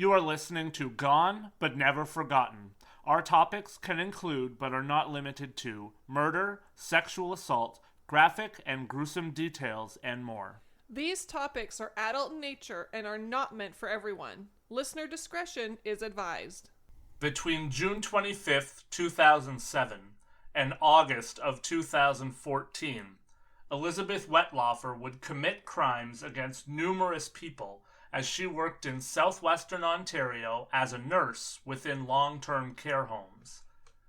You are listening to Gone but Never Forgotten. Our topics can include, but are not limited to, murder, sexual assault, graphic and gruesome details, and more. These topics are adult in nature and are not meant for everyone. Listener discretion is advised. Between June 25th, 2007 and August of 2014, Elizabeth Wettlaufer would commit crimes against numerous people as she worked in Southwestern Ontario as a nurse within long-term care homes.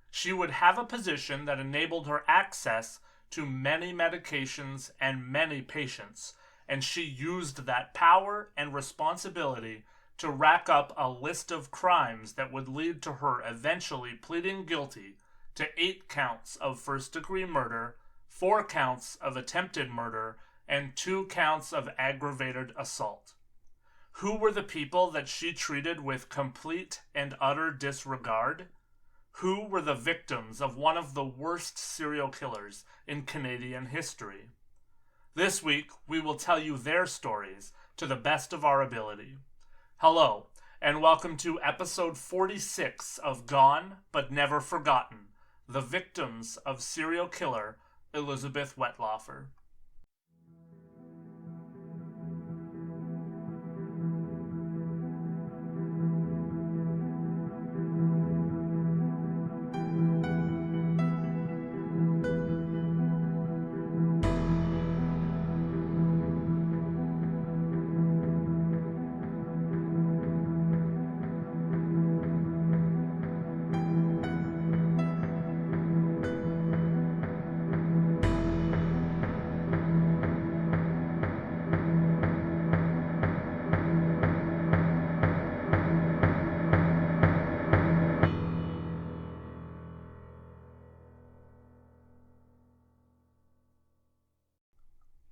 She would have a position that enabled her access to many medications and many patients, and she used that power and responsibility to rack up a list of crimes that would lead to her eventually pleading guilty to 8 counts of first-degree murder, 4 counts of attempted murder, and 2 counts of aggravated assault. Who were the people that she treated with complete and utter disregard? Who were the victims of one of the worst serial killers in Canadian history? This week, we will tell you their stories to the best of our ability. Hello, and welcome to episode 46 of Gone But Never Forgotten, the victims of serial killer Elizabeth Wettlaufer.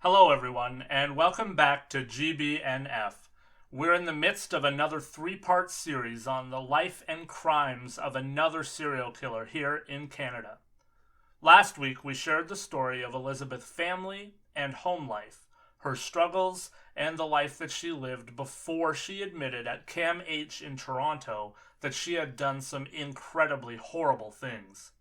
Hello everyone, and welcome back to GBNF. We're in the midst of another 3-part series on the life and crimes of another serial killer here in Canada. Last week we shared the story of Elizabeth's family and home life, her struggles, and the life that she lived before she admitted at CAMH in Toronto that she had done some incredibly horrible things.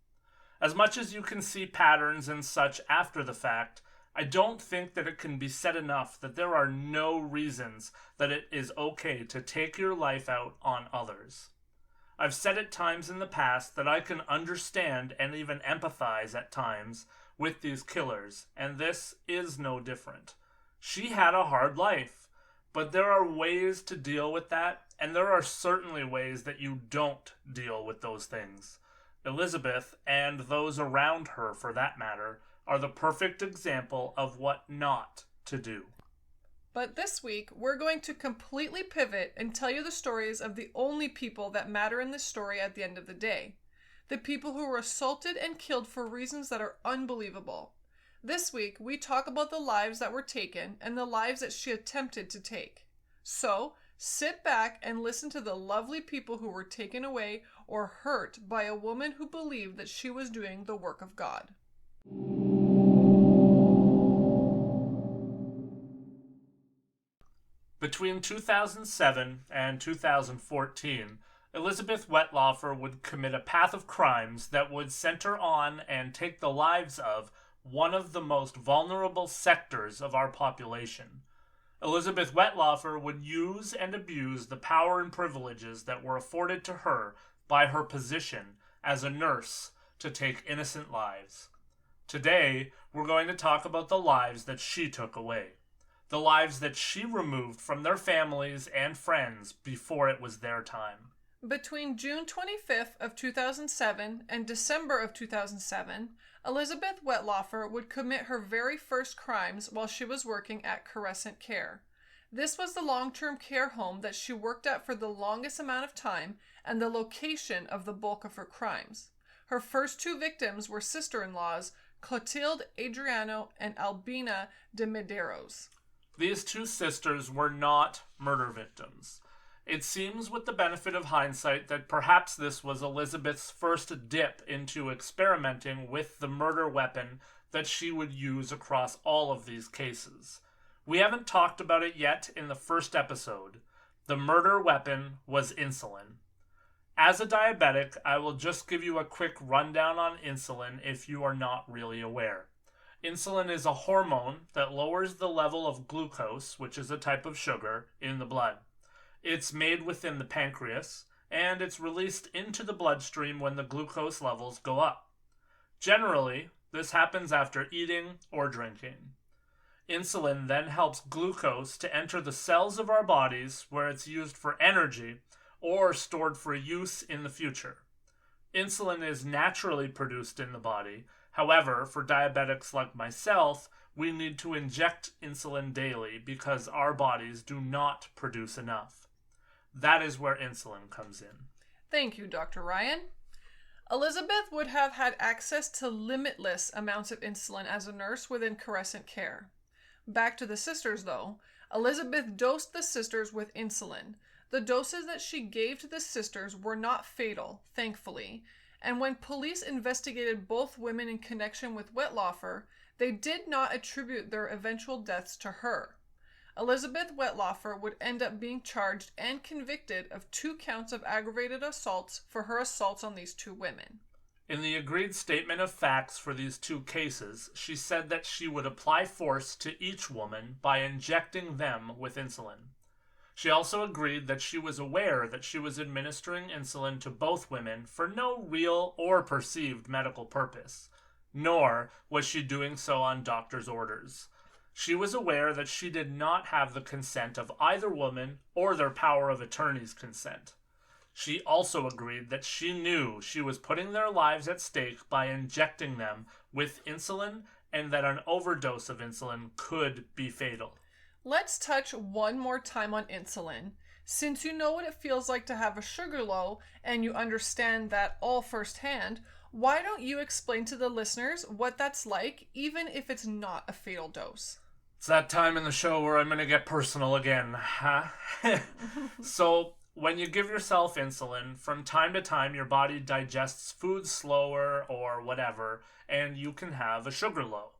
As much as you can see patterns and such after the fact, I don't think that it can be said enough that there are no reasons that it is okay to take your life out on others. I've said at times in the past that I can understand and even empathize at times with these killers, and this is no different. She had a hard life, but there are ways to deal with that, and there are certainly ways that you don't deal with those things. Elizabeth, and those around her for that matter, are the perfect example of what not to do. But this week, we're going to completely pivot and tell you the stories of the only people that matter in this story at the end of the day. The people who were assaulted and killed for reasons that are unbelievable. This week, we talk about the lives that were taken and the lives that she attempted to take. So, sit back and listen to the lovely people who were taken away or hurt by a woman who believed that she was doing the work of God. Between 2007 and 2014, Elizabeth Wettlaufer would commit a path of crimes that would center on and take the lives of one of the most vulnerable sectors of our population. Elizabeth Wettlaufer would use and abuse the power and privileges that were afforded to her by her position as a nurse to take innocent lives. Today, we're going to talk about the lives that she took away. The lives that she removed from their families and friends before it was their time. Between June 25th of 2007 and December of 2007, Elizabeth Wettlaufer would commit her very first crimes while she was working at Crescent Care. This was the long-term care home that she worked at for the longest amount of time and the location of the bulk of her crimes. Her first 2 victims were sister-in-laws, Clotilde Adriano and Albina de Medeiros. These 2 sisters were not murder victims. It seems with the benefit of hindsight that perhaps this was Elizabeth's first dip into experimenting with the murder weapon that she would use across all of these cases. We haven't talked about it yet in the first episode. The murder weapon was insulin. As a diabetic, I will just give you a quick rundown on insulin if you are not really aware. Insulin is a hormone that lowers the level of glucose, which is a type of sugar, in the blood. It's made within the pancreas, and it's released into the bloodstream when the glucose levels go up. Generally, this happens after eating or drinking. Insulin then helps glucose to enter the cells of our bodies where it's used for energy or stored for use in the future. Insulin is naturally produced in the body. However, for diabetics like myself, we need to inject insulin daily because our bodies do not produce enough. That is where insulin comes in. Thank you, Dr. Ryan. Elizabeth would have had access to limitless amounts of insulin as a nurse within Crescent Care. Back to the sisters, though. Elizabeth dosed the sisters with insulin. The doses that she gave to the sisters were not fatal, thankfully, and when police investigated both women in connection with Wettlaufer, they did not attribute their eventual deaths to her. Elizabeth Wettlaufer would end up being charged and convicted of 2 counts of aggravated assaults for her assaults on these 2 women. In the agreed statement of facts for these 2 cases, she said that she would apply force to each woman by injecting them with insulin. She also agreed that she was aware that she was administering insulin to both women for no real or perceived medical purpose, nor was she doing so on doctor's orders. She was aware that she did not have the consent of either woman or their power of attorney's consent. She also agreed that she knew she was putting their lives at stake by injecting them with insulin and that an overdose of insulin could be fatal. Let's touch one more time on insulin. Since you know what it feels like to have a sugar low and you understand that all firsthand, why don't you explain to the listeners what that's like, even if it's not a fatal dose? It's that time in the show where I'm going to get personal again, huh? So, when you give yourself insulin, from time to time your body digests food slower or whatever, and you can have a sugar low.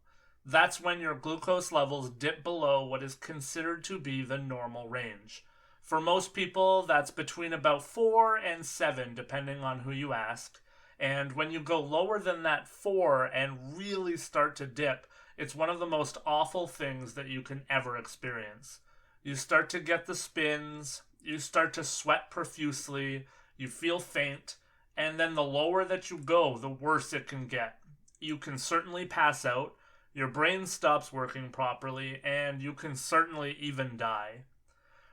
That's when your glucose levels dip below what is considered to be the normal range. For most people, that's between about 4 and 7, depending on who you ask. And when you go lower than that 4 and really start to dip, it's one of the most awful things that you can ever experience. You start to get the spins, you start to sweat profusely, you feel faint, and then the lower that you go, the worse it can get. You can certainly pass out, your brain stops working properly, and you can certainly even die.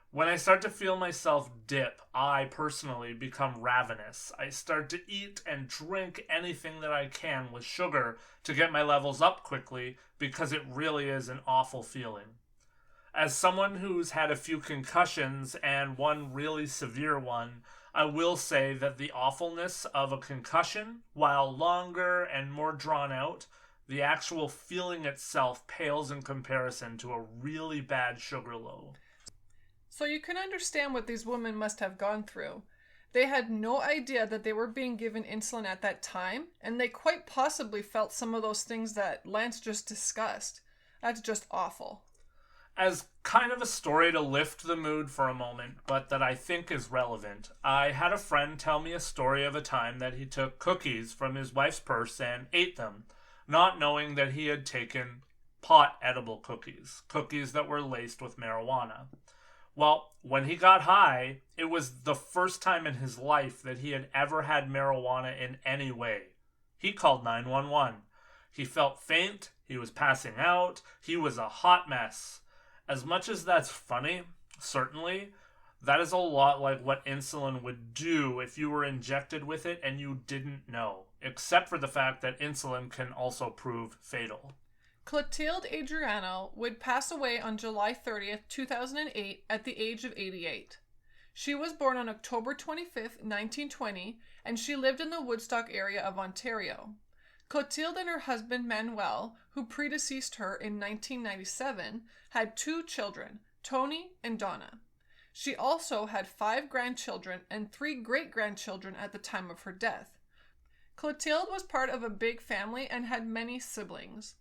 When I start to feel myself dip, I personally become ravenous. I start to eat and drink anything that I can with sugar to get my levels up quickly because it really is an awful feeling. As someone who's had a few concussions and one really severe one, I will say that the awfulness of a concussion, while longer and more drawn out, the actual feeling itself pales in comparison to a really bad sugar low. So you can understand what these women must have gone through. They had no idea that they were being given insulin at that time, and they quite possibly felt some of those things that Lance just discussed. That's just awful. As kind of a story to lift the mood for a moment, but that I think is relevant, I had a friend tell me a story of a time that he took cookies from his wife's purse and ate them, not knowing that he had taken pot edible cookies, cookies that were laced with marijuana. Well, when he got high, it was the first time in his life that he had ever had marijuana in any way. He called 911. He felt faint, he was passing out, he was a hot mess. As much as that's funny, certainly, that is a lot like what insulin would do if you were injected with it and you didn't know, except for the fact that insulin can also prove fatal. Clotilde Adriano would pass away on July 30th, 2008 at the age of 88. She was born on October 25th, 1920, and she lived in the Woodstock area of Ontario. Clotilde and her husband Manuel, who predeceased her in 1997, had 2 children, Tony and Donna. She also had 5 grandchildren and 3 great-grandchildren at the time of her death. Clotilde was part of a big family and had many siblings.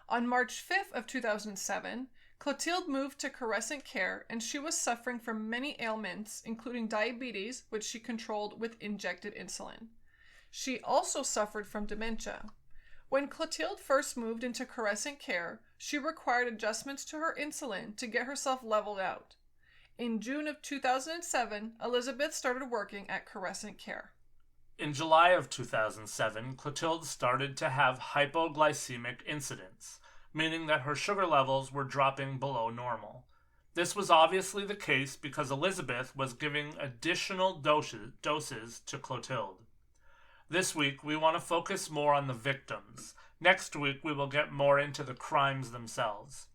On March 5th of 2007, Clotilde moved to Crescent Care, and she was suffering from many ailments, including diabetes, which she controlled with injected insulin. She also suffered from dementia. When Clotilde first moved into Crescent Care, she required adjustments to her insulin to get herself leveled out. In June of 2007, Elizabeth started working at Crescent Care. In July of 2007, Clotilde started to have hypoglycemic incidents, meaning that her sugar levels were dropping below normal. This was obviously the case because Elizabeth was giving additional doses to Clotilde. This week, we want to focus more on the victims. Next week, we will get more into the crimes themselves.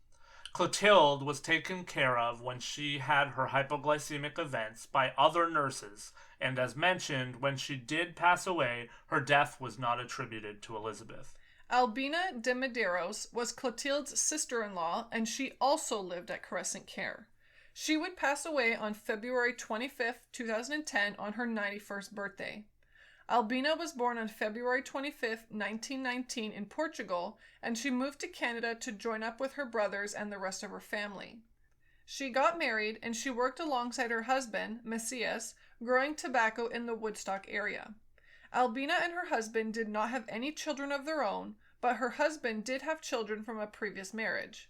Clotilde was taken care of when she had her hypoglycemic events by other nurses, and as mentioned, when she did pass away, her death was not attributed to Elizabeth. Albina de Medeiros was Clotilde's sister-in-law, and she also lived at Crescent Care. She would pass away on February 25, 2010, on her 91st birthday. Albina was born on February 25, 1919 in Portugal, and she moved to Canada to join up with her brothers and the rest of her family. She got married, and she worked alongside her husband, Matheson, growing tobacco in the Woodstock area. Albina and her husband did not have any children of their own, but her husband did have children from a previous marriage.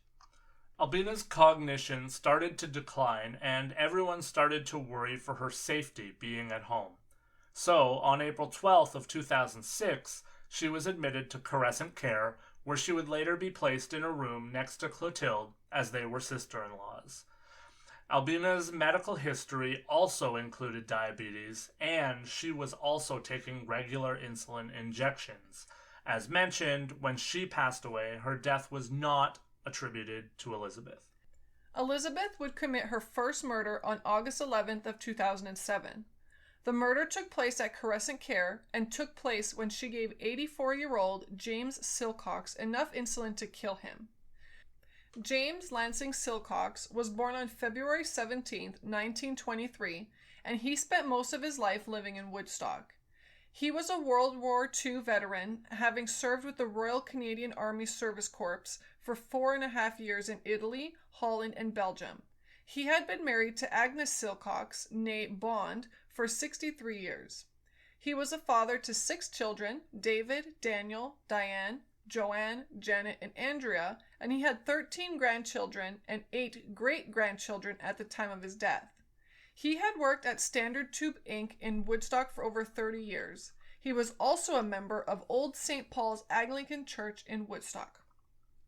Albina's cognition started to decline, and everyone started to worry for her safety being at home. So, on April 12th of 2006, she was admitted to Crescent Care, where she would later be placed in a room next to Clotilde, as they were sister-in-laws. Albina's medical history also included diabetes, and she was also taking regular insulin injections. As mentioned, when she passed away, her death was not attributed to Elizabeth. Elizabeth would commit her first murder on August 11th of 2007. The murder took place at Crescent Care and took place when she gave 84-year-old James Silcox enough insulin to kill him. James Lansing Silcox was born on February 17, 1923, and he spent most of his life living in Woodstock. He was a World War II veteran, having served with the Royal Canadian Army Service Corps for 4.5 years in Italy, Holland, and Belgium. He had been married to Agnes Silcox, née Bond, for 63 years. He was a father to 6 children, David, Daniel, Diane, Joanne, Janet, and Andrea, and he had 13 grandchildren and 8 great-grandchildren at the time of his death. He had worked at Standard Tube Inc. in Woodstock for over 30 years. He was also a member of Old St. Paul's Anglican Church in Woodstock.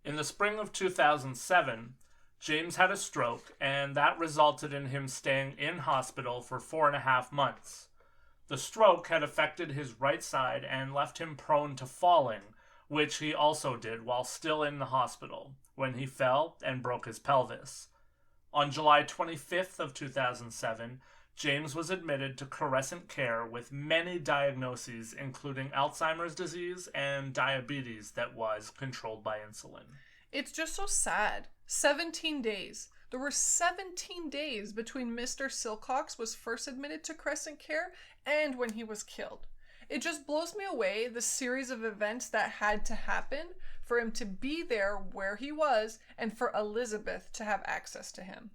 In the spring of 2007, James had a stroke, and that resulted in him staying in hospital for 4.5 months. The stroke had affected his right side and left him prone to falling, which he also did while still in the hospital, when he fell and broke his pelvis. On July 25th of 2007, James was admitted to Crescent Care with many diagnoses, including Alzheimer's disease and diabetes that was controlled by insulin. It's just so sad. 17 days. There were 17 days between Mr. Silcox was first admitted to Crescent Care and when he was killed. It just blows me away, the series of events that had to happen for him to be there where he was and for Elizabeth to have access to him.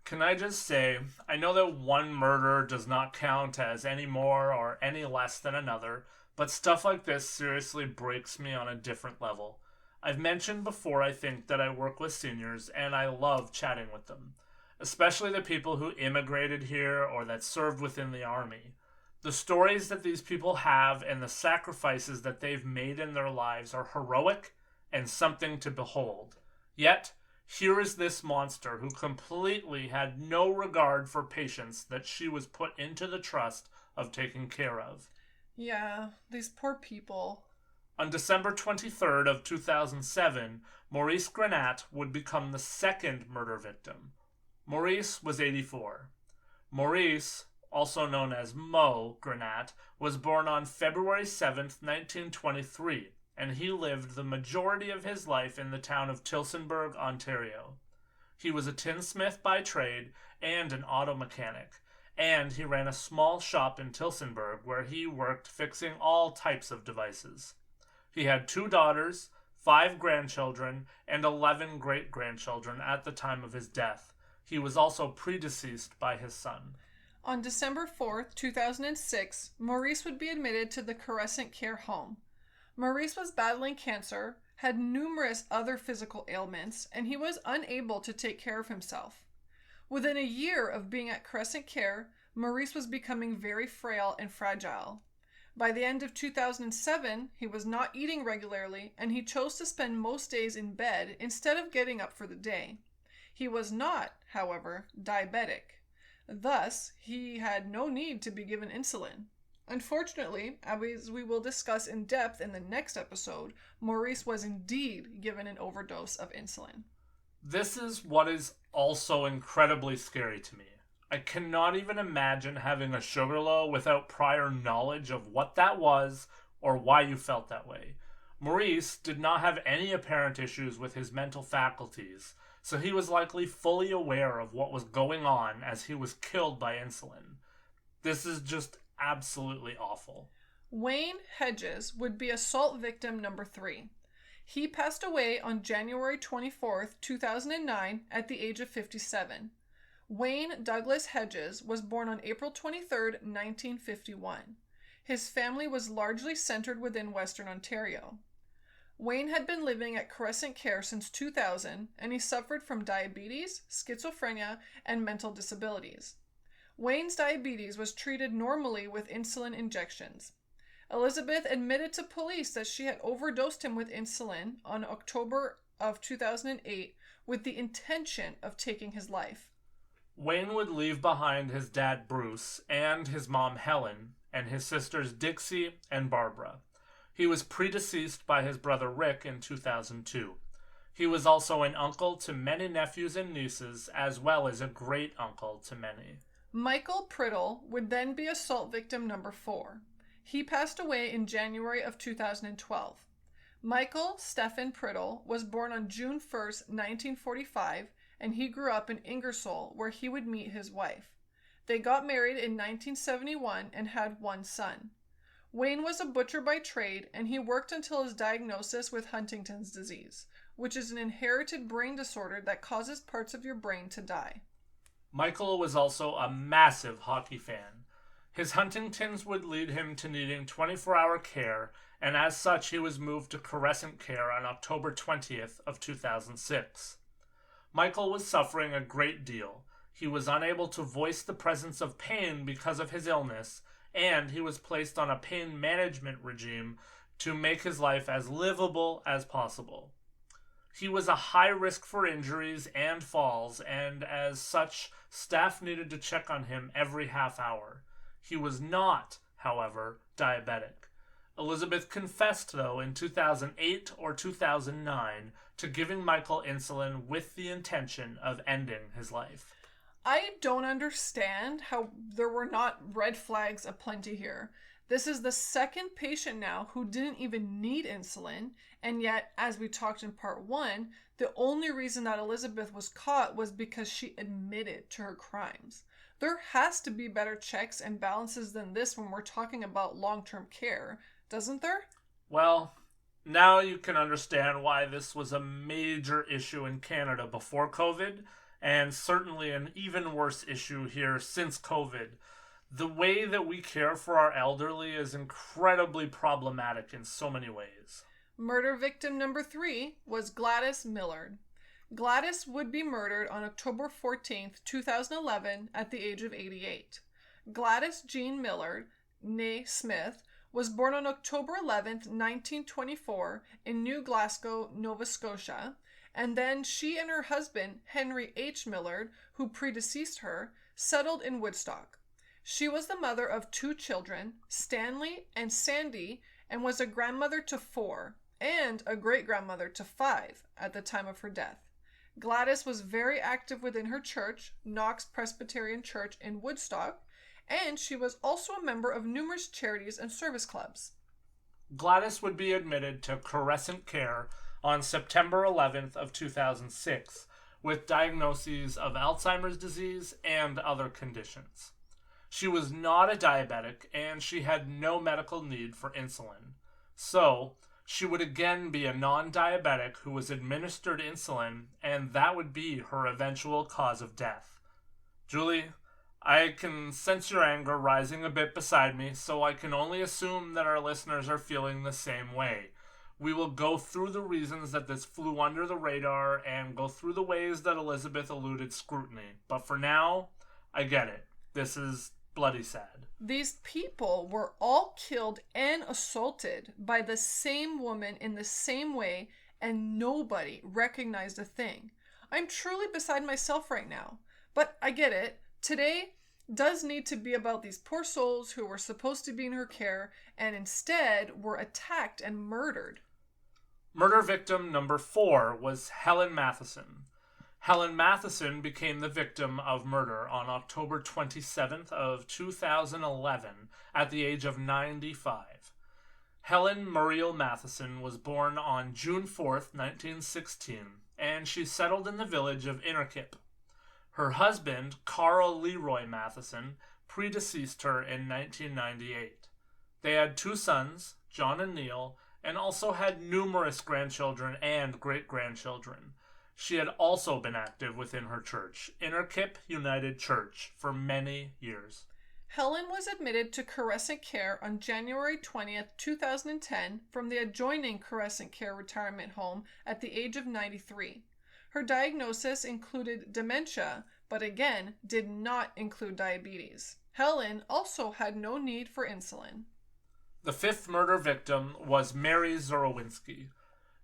Can I just say, I know that one murder does not count as any more or any less than another, but stuff like this seriously breaks me on a different level. I've mentioned before, I think, that I work with seniors, and I love chatting with them, especially the people who immigrated here or that served within the army. The stories that these people have and the sacrifices that they've made in their lives are heroic and something to behold. Yet, here is this monster who completely had no regard for patients that she was put into the trust of taking care of. Yeah, these poor people. On December 23rd of 2007, Maurice Granat would become the second murder victim. Maurice was 84. Maurice, also known as Mo Granat, was born on February 7th, 1923, and he lived the majority of his life in the town of Tillsonburg, Ontario. He was a tinsmith by trade and an auto mechanic, and he ran a small shop in Tillsonburg where he worked fixing all types of devices. He had 2 daughters, 5 grandchildren, and 11 great-grandchildren at the time of his death. He was also predeceased by his son. On December 4th, 2006, Maurice would be admitted to the Crescent Care home. Maurice was battling cancer, had numerous other physical ailments, and he was unable to take care of himself. Within a year of being at Crescent Care, Maurice was becoming very frail and fragile. By the end of 2007, he was not eating regularly, and he chose to spend most days in bed instead of getting up for the day. He was not, however, diabetic. Thus, he had no need to be given insulin. Unfortunately, as we will discuss in depth in the next episode, Maurice was indeed given an overdose of insulin. This is what is also incredibly scary to me. I cannot even imagine having a sugar low without prior knowledge of what that was or why you felt that way. Maurice did not have any apparent issues with his mental faculties, so he was likely fully aware of what was going on as he was killed by insulin. This is just absolutely awful. Wayne Hedges would be assault victim number 3. He passed away on January 24th, 2009 at the age of 57. Wayne Douglas Hedges was born on April 23, 1951. His family was largely centered within Western Ontario. Wayne had been living at Crescent Care since 2000, and he suffered from diabetes, schizophrenia, and mental disabilities. Wayne's diabetes was treated normally with insulin injections. Elizabeth admitted to police that she had overdosed him with insulin on October of 2008 with the intention of taking his life. Wayne would leave behind his dad Bruce and his mom Helen and his sisters Dixie and Barbara. He was predeceased by his brother Rick in 2002. He was also an uncle to many nephews and nieces, as well as a great uncle to many. Michael Priddle would then be assault victim number 4. He passed away in January of 2012. Michael Stefan Priddle was born on June 1st, 1945, and he grew up in Ingersoll, where he would meet his wife. They got married in 1971 and had one son. Wayne was a butcher by trade, and he worked until his diagnosis with Huntington's disease, which is an inherited brain disorder that causes parts of your brain to die. Michael was also a massive hockey fan. His Huntington's would lead him to needing 24-hour care, and as such he was moved to Crescent Care on October 20th of 2006. Michael was suffering a great deal. He was unable to voice the presence of pain because of his illness, and he was placed on a pain management regime to make his life as livable as possible. He was a high risk for injuries and falls, and as such, staff needed to check on him every half hour. He was not, however, diabetic. Elizabeth confessed, though, in 2008 or 2009 to giving Michael insulin with the intention of ending his life. I don't understand how there were not red flags aplenty here. This is the second patient now who didn't even need insulin, and yet, as we talked in part 1, the only reason that Elizabeth was caught was because she admitted to her crimes. There has to be better checks and balances than this when we're talking about long-term care, doesn't there? Well, now you can understand why this was a major issue in Canada before COVID, and certainly an even worse issue here since COVID. The way that we care for our elderly is incredibly problematic in so many ways. Murder victim number 3 was Gladys Millard. Gladys would be murdered on October 14th, 2011 at the age of 88. Gladys Jean Millard, née Smith, was born on October 11th, 1924 in New Glasgow, Nova Scotia, and then she and her husband, Henry H. Millard, who predeceased her, settled in Woodstock. She was the mother of 2 children, Stanley and Sandy, and was a grandmother to 4 and a great-grandmother to 5 at the time of her death. Gladys was very active within her church, Knox Presbyterian Church in Woodstock, and she was also a member of numerous charities and service clubs. Gladys would be admitted to Crescent Care on September 11th of 2006 with diagnoses of Alzheimer's disease and other conditions. She was not a diabetic and she had no medical need for insulin. So, She would again be a non-diabetic who was administered insulin, and that would be her eventual cause of death. Julie, I can sense your anger rising a bit beside me, so I can only assume that our listeners are feeling the same way. We will go through the reasons that this flew under the radar and go through the ways that Elizabeth eluded scrutiny. But for now, I get it. This is bloody sad. These people were all killed and assaulted by the same woman in the same way, and nobody recognized a thing. I'm truly beside myself right now. But I get it. Today does need to be about these poor souls who were supposed to be in her care and instead were attacked and murdered. Murder victim number 4 was Helen Matheson. Helen Matheson became the victim of murder on October 27th of 2011 at the age of 95. Helen Muriel Matheson was born on June 4th, 1916, and she settled in the village of Innerkip. Her husband, Carl Leroy Matheson, predeceased her in 1998. They had 2 sons, John and Neil, and also had numerous grandchildren and great-grandchildren. She had also been active within her church, Innerkip United Church, for many years. Helen was admitted to Crescent Care on January 20th, 2010 from the adjoining Crescent Care retirement home at the age of 93. Her diagnosis included dementia, but again did not include diabetes. Helen also had no need for insulin. The 5th murder victim was Mary Zarowinski.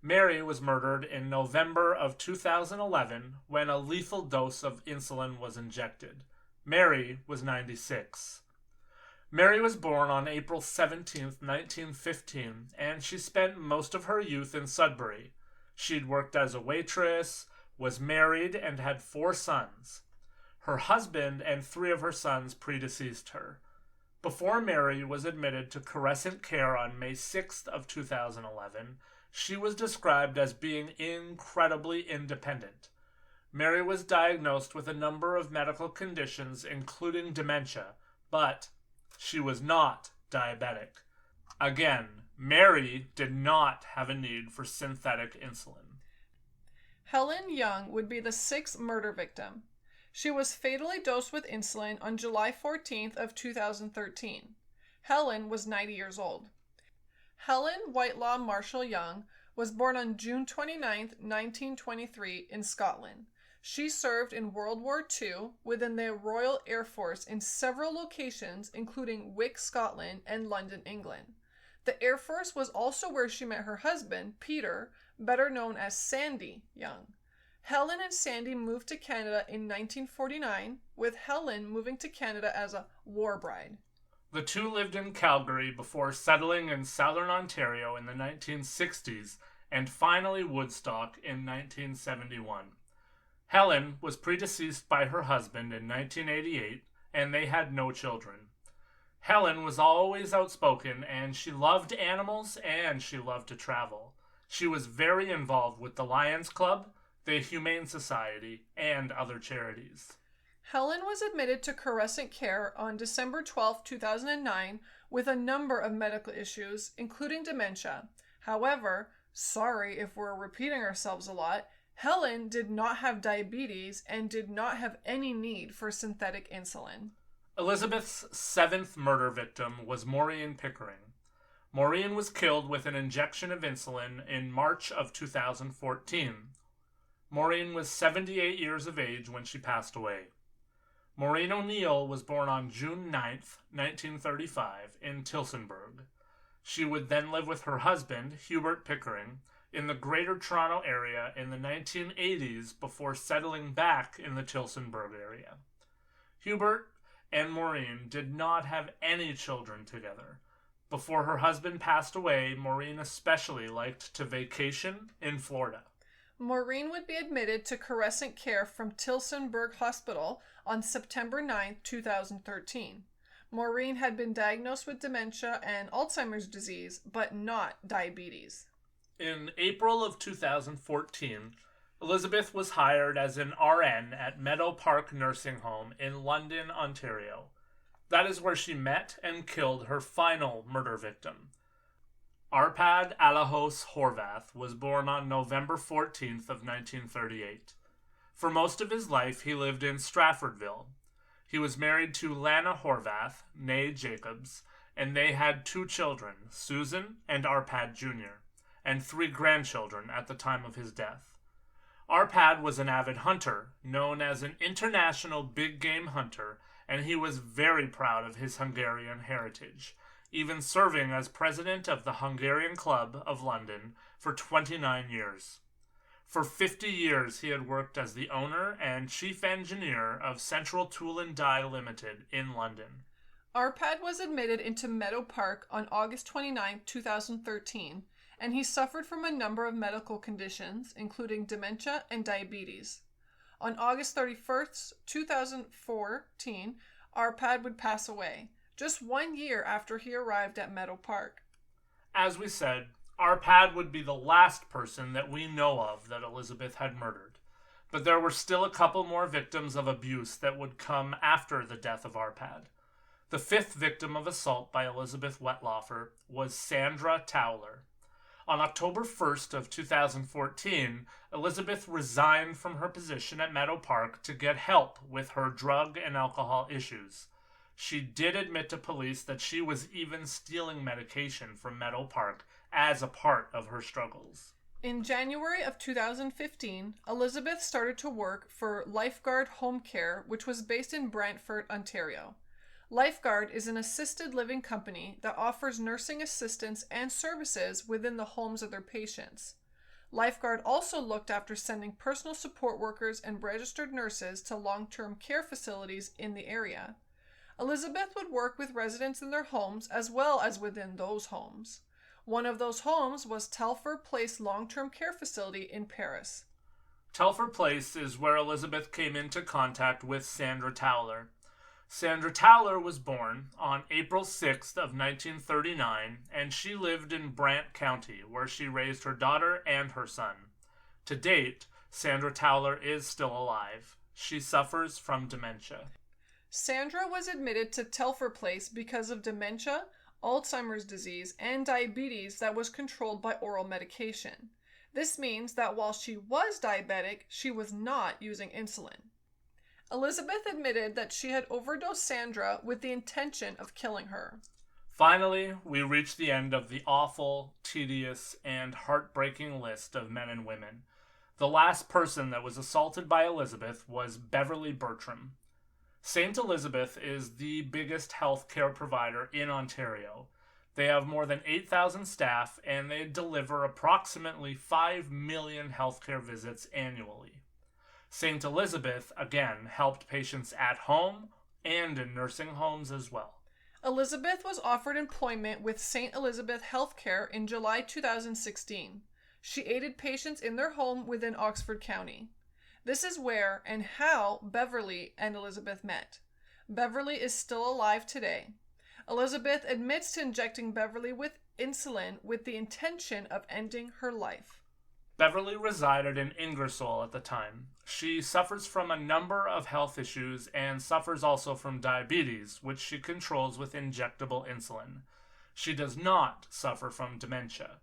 Mary was murdered in November of 2011 when a lethal dose of insulin was injected. Mary was 96. Mary was born on April 17, 1915, and she spent most of her youth in Sudbury. She'd worked as a waitress, was married, and had 4 sons. Her husband and 3 of her sons predeceased her. Before Mary was admitted to Crescent Care on May 6th of 2011, she was described as being incredibly independent. Mary was diagnosed with a number of medical conditions, including dementia, but she was not diabetic. Again, Mary did not have a need for synthetic insulin. Helen Young would be the 6th murder victim. She was fatally dosed with insulin on July 14th of 2013. Helen was 90 years old. Helen Whitelaw Marshall Young was born on June 29, 1923 in Scotland. She served in World War II within the Royal Air Force in several locations, including Wick, Scotland, and London, England. The Air Force was also where she met her husband, Peter, better known as Sandy Young. Helen and Sandy moved to Canada in 1949, with Helen moving to Canada as a war bride. The 2 lived in Calgary before settling in Southern Ontario in the 1960s and finally Woodstock in 1971. Helen was predeceased by her husband in 1988, and they had no children. Helen was always outspoken, and she loved animals and she loved to travel. She was very involved with the Lions Club, the Humane Society, and other charities. Helen was admitted to Crescent Care on December 12, 2009, with a number of medical issues, including dementia. However, sorry if we're repeating ourselves a lot, Helen did not have diabetes and did not have any need for synthetic insulin. Elizabeth's 7th murder victim was Maureen Pickering. Maureen was killed with an injection of insulin in March of 2014. Maureen was 78 years of age when she passed away. Maureen O'Neill was born on June 9th, 1935, in Tillsonburg. She would then live with her husband, Hubert Pickering, in the Greater Toronto area in the 1980s before settling back in the Tillsonburg area. Hubert and Maureen did not have any children together. Before her husband passed away, Maureen especially liked to vacation in Florida. Maureen would be admitted to Crescent Care from Tillsonburg Hospital on September 9, 2013. Maureen had been diagnosed with dementia and Alzheimer's disease, but not diabetes. In April of 2014, Elizabeth was hired as an RN at Meadow Park Nursing Home in London, Ontario. That is where she met and killed her final murder victim. Arpad Alahos Horvath was born on November 14th of 1938. For most of his life, he lived in Straffordville. He was married to Lana Horvath, née Jacobs, and they had 2 children, Susan and Arpad Jr., and 3 grandchildren at the time of his death. Arpad was an avid hunter, known as an international big game hunter, and he was very proud of his Hungarian heritage, even serving as president of the Hungarian Club of London for 29 years. For 50 years he had worked as the owner and chief engineer of Central Tool and Die Limited in London. Arpad was admitted into Meadow Park on August 29, 2013, and he suffered from a number of medical conditions, including dementia and diabetes. On August 31st, 2014, Arpad would pass away, just 1 year after he arrived at Meadow Park. As we said, Arpad would be the last person that we know of that Elizabeth had murdered, but there were still a couple more victims of abuse that would come after the death of Arpad. The 5th victim of assault by Elizabeth Wettlaufer was Sandra Tower. On October 1st of 2014, Elizabeth resigned from her position at Meadow Park to get help with her drug and alcohol issues. She did admit to police that she was even stealing medication from Meadow Park as a part of her struggles. In January of 2015, Elizabeth started to work for Lifeguard Home Care, which was based in Brantford, Ontario. Lifeguard is an assisted living company that offers nursing assistance and services within the homes of their patients. Lifeguard also looked after sending personal support workers and registered nurses to long-term care facilities in the area. Elizabeth would work with residents in their homes as well as within those homes. One of those homes was Telford Place Long-Term Care Facility in Paris. Telford Place is where Elizabeth came into contact with Sandra Tower. Sandra Tower was born on April 6th of 1939, and she lived in Brant County, where she raised her daughter and her son. To date, Sandra Tower is still alive. She suffers from dementia. Sandra was admitted to Telford Place because of dementia, Alzheimer's disease, and diabetes that was controlled by oral medication. This means that while she was diabetic, she was not using insulin. Elizabeth admitted that she had overdosed Sandra with the intention of killing her. Finally, we reach the end of the awful, tedious, and heartbreaking list of men and women. The last person that was assaulted by Elizabeth was Beverly Bertram. St. Elizabeth is the biggest healthcare provider in Ontario. They have more than 8,000 staff, and they deliver approximately 5 million healthcare visits annually. St. Elizabeth, again, helped patients at home and in nursing homes as well. Elizabeth was offered employment with St. Elizabeth Healthcare in July 2016. She aided patients in their home within Oxford County. This is where and how Beverly and Elizabeth met. Beverly is still alive today. Elizabeth admits to injecting Beverly with insulin with the intention of ending her life. Beverly resided in Ingersoll at the time. She suffers from a number of health issues and suffers also from diabetes, which she controls with injectable insulin. She does not suffer from dementia.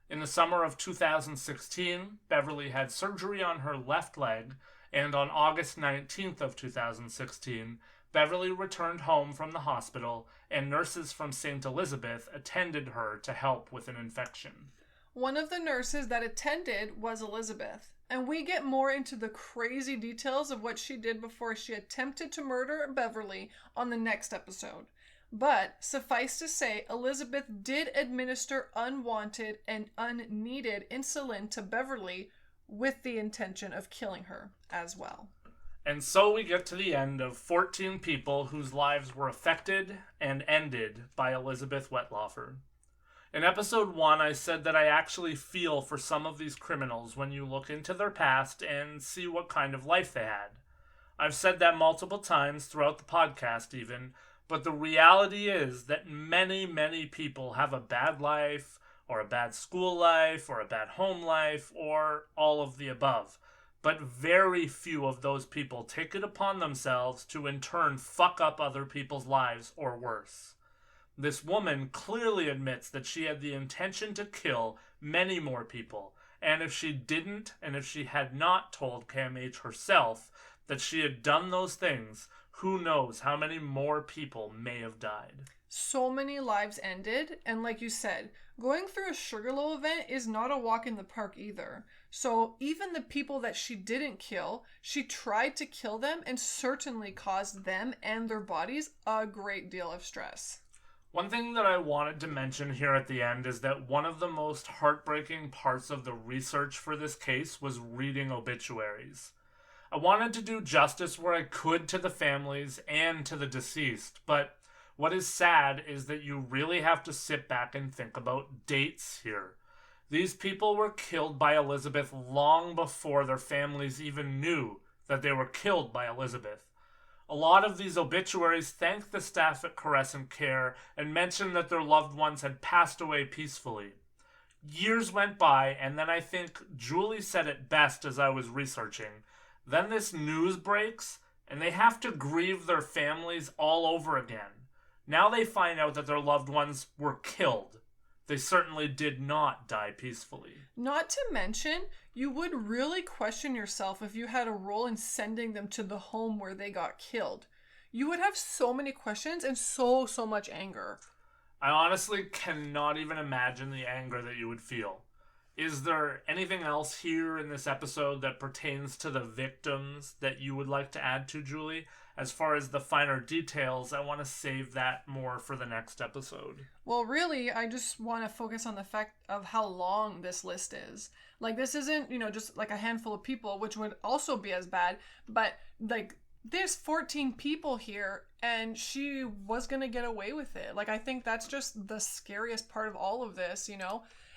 In the summer of 2016, Beverly had surgery on her left leg, and on August 19th of 2016, Beverly returned home from the hospital, and nurses from St. Elizabeth attended her to help with an infection. One of the nurses that attended was Elizabeth, and we get more into the crazy details of what she did before she attempted to murder Beverly on the next episode. But suffice to say, Elizabeth did administer unwanted and unneeded insulin to Beverly with the intention of killing her as well. And so we get to the end of 14 people whose lives were affected and ended by Elizabeth Wettlaufer. In episode 1, I said that I actually feel for some of these criminals when you look into their past and see what kind of life they had. I've said that multiple times throughout the podcast even, but the reality is that many, many people have a bad life, or a bad school life, or a bad home life, or all of the above. But very few of those people take it upon themselves to in turn fuck up other people's lives or worse. This woman clearly admits that she had the intention to kill many more people, and if she didn't, and if she had not told Cam H herself that she had done those things, who knows how many more people may have died. So many lives ended, and like you said, going through a Sugarloaf event is not a walk in the park either. So even the people that she didn't kill, she tried to kill them and certainly caused them and their bodies a great deal of stress. One thing that I wanted to mention here at the end is that one of the most heartbreaking parts of the research for this case was reading obituaries. I wanted to do justice where I could to the families and to the deceased, but what is sad is that you really have to sit back and think about dates here. These people were killed by Elizabeth long before their families even knew that they were killed by Elizabeth. A lot of these obituaries thank the staff at Crescent Care and mention that their loved ones had passed away peacefully. Years went by, and then I think Julie said it best as I was researching. Then this news breaks, and they have to grieve their families all over again. Now they find out that their loved ones were killed. They certainly did not die peacefully. Not to mention, you would really question yourself if you had a role in sending them to the home where they got killed. You would have so many questions and so much anger. I honestly cannot even imagine the anger that you would feel. Is there anything else here in this episode that pertains to the victims that you would like to add to, Julie? As far as the finer details, I want to save that more for the next episode. Well, really, I just want to focus on the fact of how long this list is. Like, this isn't, just like a handful of people, which would also be as bad, but like, there's 14 people here, and she was going to get away with it. Like, I think that's just the scariest part of all of this,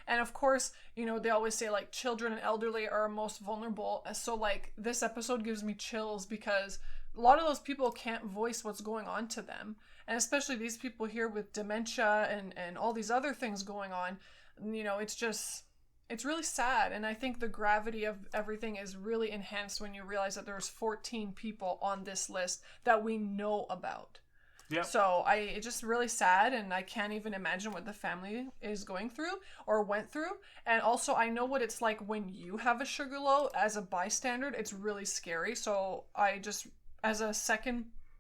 And of course, they always say, like, children and elderly are most vulnerable. So, like, this episode gives me chills because a lot of those people can't voice what's going on to them. And especially these people here with dementia and all these other things going on, it's really sad. And I think the gravity of everything is really enhanced when you realize that there's 14 people on this list that we know about. Yep. So it's just really sad, and I can't even imagine what the family is going through or went through. And also, I know what it's like when you have a Sugarloaf as a bystander. It's really scary. So I just, as a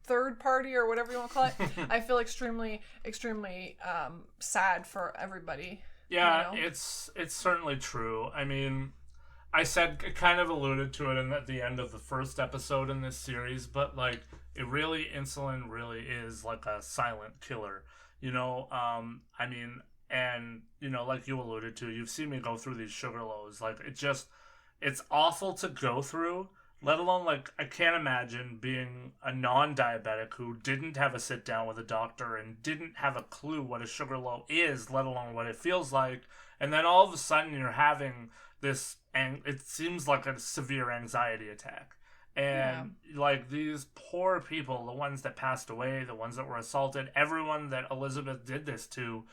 third party or whatever you want to call it, I feel extremely sad for everybody. Yeah, it's certainly true. I mean, I kind of alluded to it at the end of the first episode in this series, but like, insulin really is like a silent killer, I mean, and, like you alluded to, you've seen me go through these Sugarloaves, like, it's awful to go through, let alone, like, I can't imagine being a non-diabetic who didn't have a sit down with a doctor and didn't have a clue what a Sugarloaf is, let alone what it feels like, and then all of a sudden you're having this, and it seems like a severe anxiety attack. And like, these poor people, the ones that passed away, the ones that were assaulted, everyone that Elizabeth did this to,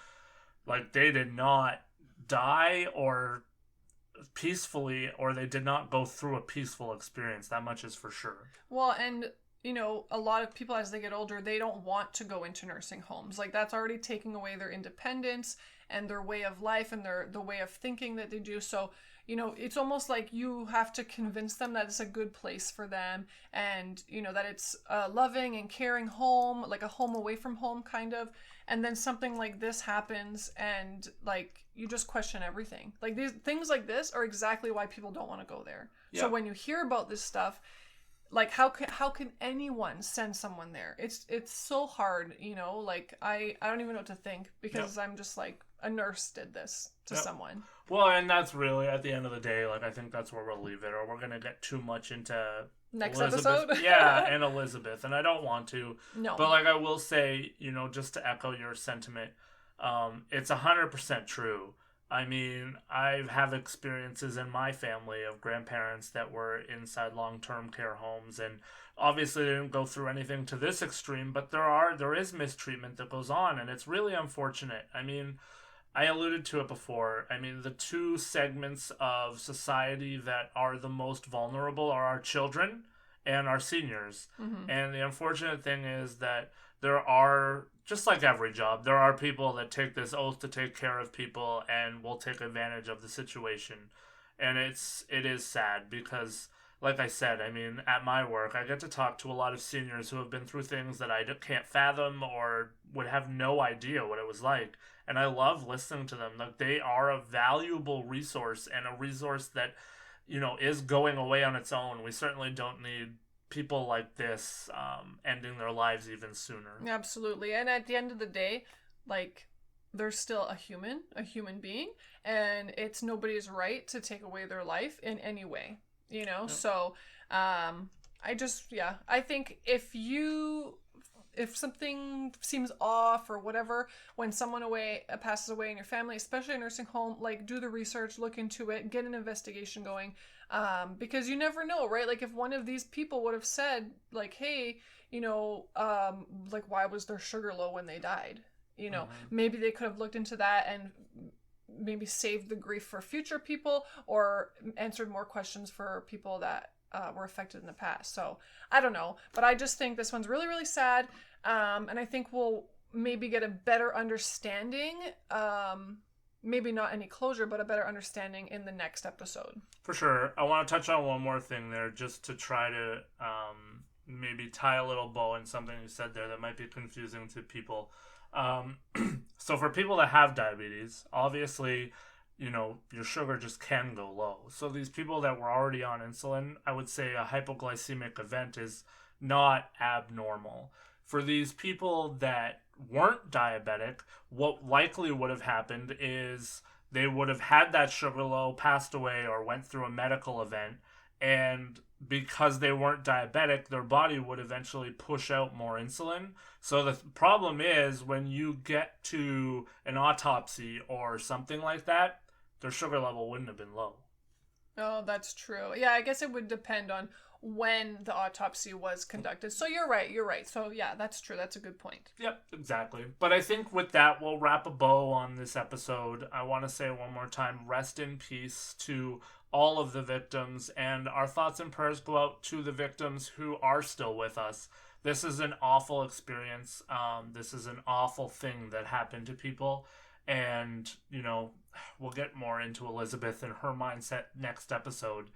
like, they did not die or peacefully, or they did not go through a peaceful experience. That much is for sure. Well, and a lot of people, as they get older, they don't want to go into nursing homes. Like, that's already taking away their independence and their way of life and the way of thinking that they do. So it's almost like you have to convince them that it's a good place for them, and, that it's a loving and caring home, like a home away from home kind of. And then something like this happens, and like, you just question everything. Like, these things like this are exactly why people don't want to go there. Yep. So when you hear about this stuff, like, how can anyone send someone there? It's so hard, like, I don't even know what to think, because I'm just like, a nurse did this to someone. Well, and that's really, at the end of the day, like, I think that's where we'll leave it, or we're going to get too much into next Elizabeth. episode. And Elizabeth, and I don't want to. No. But, like, I will say, just to echo your sentiment, it's 100% true. I mean, I have experiences in my family of grandparents that were inside long-term care homes, and obviously they didn't go through anything to this extreme, but there is mistreatment that goes on, and it's really unfortunate. I mean, I alluded to it before. I mean, the two segments of society that are the most vulnerable are our children and our seniors. Mm-hmm. And the unfortunate thing is that there are just like every job, there are people that take this oath to take care of people and will take advantage of the situation. And it is sad because, like I said, I mean, at my work, I get to talk to a lot of seniors who have been through things that I can't fathom or would have no idea what it was like. And I love listening to them. Like, they are a valuable resource and a resource that, is going away on its own. We certainly don't need people like this ending their lives even sooner. Absolutely. And at the end of the day, like, they're still a human being, and it's nobody's right to take away their life in any way, Yep. So I think if something seems off or whatever, when someone passes away in your family, especially a nursing home, like, do the research, look into it, get an investigation going, because you never know, right? Like, if one of these people would have said, like, hey, like, why was their sugar low when they died? Maybe they could have looked into that and maybe saved the grief for future people, or answered more questions for people that were affected in the past. So I don't know, but I just think this one's really, really sad. And I think we'll maybe get a better understanding, maybe not any closure, but a better understanding in the next episode. For sure. I want to touch on one more thing there, just to try to maybe tie a little bow in something you said there that might be confusing to people. So for people that have diabetes, obviously, your sugar just can go low. So these people that were already on insulin, I would say a hypoglycemic event is not abnormal. For these people that weren't diabetic, what likely would have happened is they would have had that sugar low, passed away, or went through a medical event, and because they weren't diabetic, their body would eventually push out more insulin. So the problem is, when you get to an autopsy or something like that, their sugar level wouldn't have been low. Oh, that's true. Yeah, I guess it would depend on when the autopsy was conducted. So you're right. So yeah, that's true. That's a good point. Yep, exactly. But I think with that, we'll wrap a bow on this episode. I want to say one more time, rest in peace to all of the victims, and our thoughts and prayers go out to the victims who are still with us. This is an awful experience. This is an awful thing that happened to people. And, we'll get more into Elizabeth and her mindset next episode.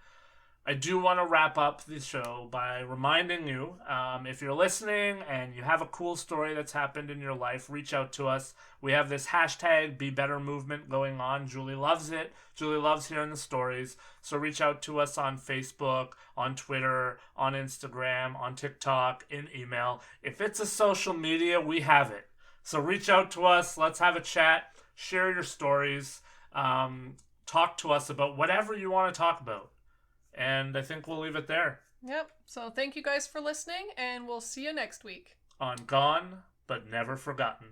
I do want to wrap up the show by reminding you, if you're listening and you have a cool story that's happened in your life, reach out to us. We have this hashtag Be Better movement going on. Julie loves it. Julie loves hearing the stories. So reach out to us on Facebook, on Twitter, on Instagram, on TikTok, in email. If it's a social media, we have it. So reach out to us. Let's have a chat. Share your stories. Talk to us about whatever you want to talk about. And I think we'll leave it there. Yep. So thank you guys for listening, and we'll see you next week on Gone But Never Forgotten.